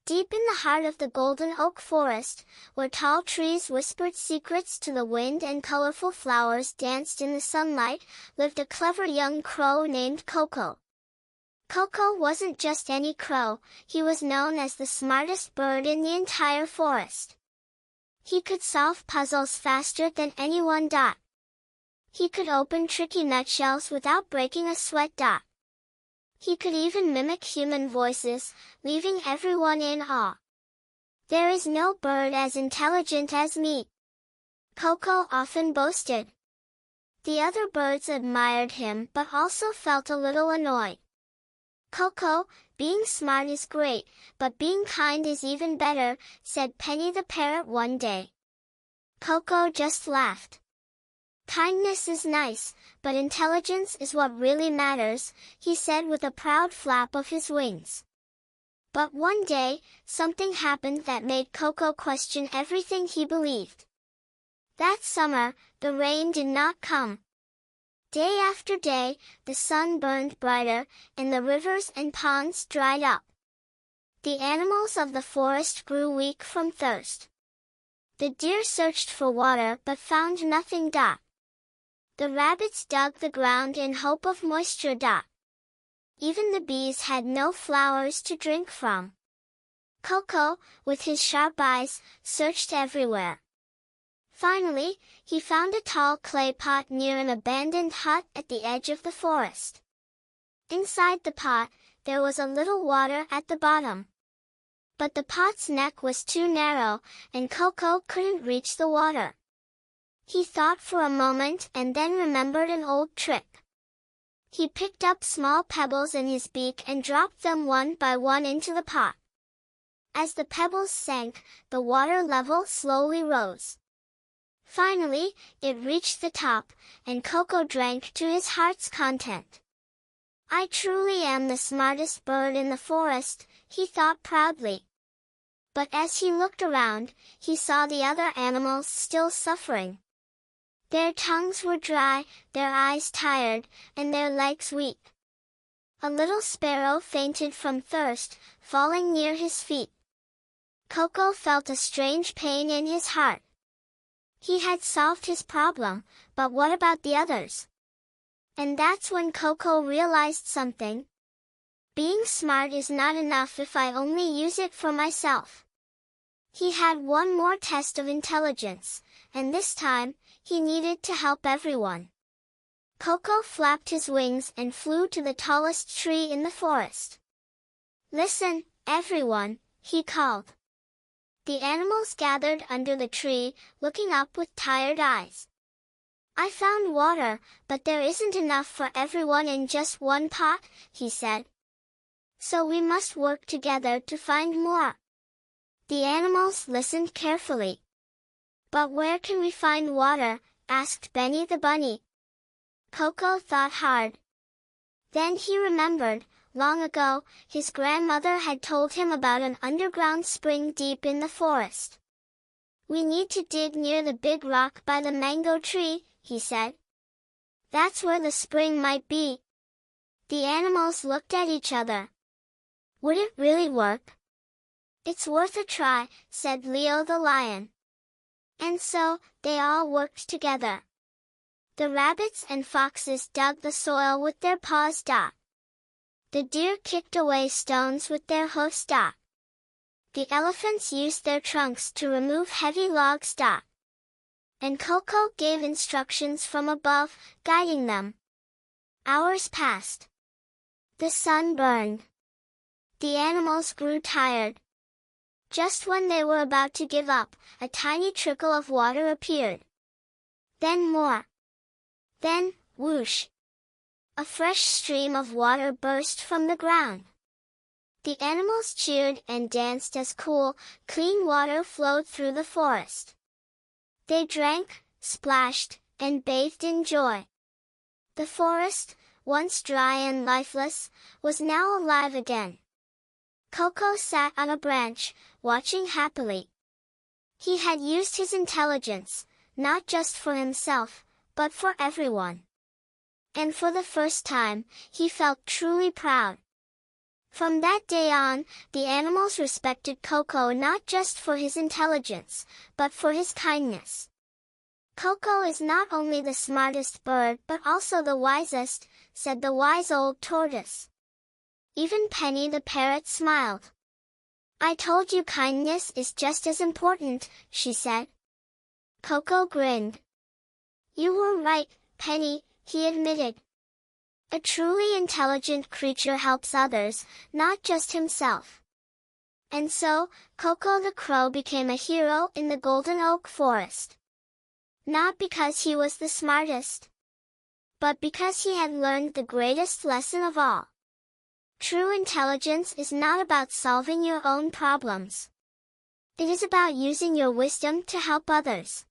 Deep in the heart of the golden oak forest, where tall trees whispered secrets to the wind and colorful flowers danced in the sunlight, lived a clever young crow named Coco. Coco wasn't just any crow, he was known as the smartest bird in the entire forest. He could solve puzzles faster than anyone. He could open tricky nutshells without breaking a sweat. He could even mimic human voices, leaving everyone in awe. "There is no bird as intelligent as me," Coco often boasted. The other birds admired him but also felt a little annoyed. "Coco, being smart is great, but being kind is even better," said Penny the parrot one day. Coco just laughed. "Kindness is nice, but intelligence is what really matters," he said with a proud flap of his wings. But one day, something happened that made Coco question everything he believed. That summer, the rain did not come. Day after day, the sun burned brighter, and the rivers and ponds dried up. The animals of the forest grew weak from thirst. The deer searched for water but found nothing. The rabbits dug the ground in hope of moisture. Even the bees had no flowers to drink from. Coco, with his sharp eyes, searched everywhere. Finally, he found a tall clay pot near an abandoned hut at the edge of the forest. Inside the pot, there was a little water at the bottom. But the pot's neck was too narrow, and Coco couldn't reach the water. He thought for a moment and then remembered an old trick. He picked up small pebbles in his beak and dropped them one by one into the pot. As the pebbles sank, the water level slowly rose. Finally, it reached the top, and Coco drank to his heart's content. "I truly am the smartest bird in the forest," he thought proudly. But as he looked around, he saw the other animals still suffering. Their tongues were dry, their eyes tired, and their legs weak. A little sparrow fainted from thirst, falling near his feet. Coco felt a strange pain in his heart. He had solved his problem, but what about the others? And that's when Coco realized something. Being smart is not enough if I only use it for myself. He had one more test of intelligence, and this time, he needed to help everyone. Coco flapped his wings and flew to the tallest tree in the forest. "Listen, everyone," he called. The animals gathered under the tree, looking up with tired eyes. "I found water, but there isn't enough for everyone in just one pot," he said. "So we must work together to find more." The animals listened carefully. "But where can we find water?" asked Benny the bunny. Coco thought hard. Then he remembered, long ago, his grandmother had told him about an underground spring deep in the forest. "We need to dig near the big rock by the mango tree," he said. "That's where the spring might be." The animals looked at each other. "Would it really work?" "It's worth a try," said Leo the lion. And so, they all worked together. The rabbits and foxes dug the soil with their paws. The deer kicked away stones with their hoofs. The elephants used their trunks to remove heavy logs. And Coco gave instructions from above, guiding them. Hours passed. The sun burned. The animals grew tired. Just when they were about to give up, a tiny trickle of water appeared. Then more. Then, whoosh! A fresh stream of water burst from the ground. The animals cheered and danced as cool, clean water flowed through the forest. They drank, splashed, and bathed in joy. The forest, once dry and lifeless, was now alive again. Coco sat on a branch, watching happily. He had used his intelligence, not just for himself, but for everyone. And for the first time, he felt truly proud. From that day on, the animals respected Coco not just for his intelligence, but for his kindness. "Coco is not only the smartest bird but also the wisest," said the wise old tortoise. Even Penny the parrot smiled. "I told you kindness is just as important," she said. Coco grinned. "You were right, Penny," he admitted. "A truly intelligent creature helps others, not just himself." And so, Coco the crow became a hero in the golden oak forest. Not because he was the smartest, but because he had learned the greatest lesson of all. True intelligence is not about solving your own problems. It is about using your wisdom to help others.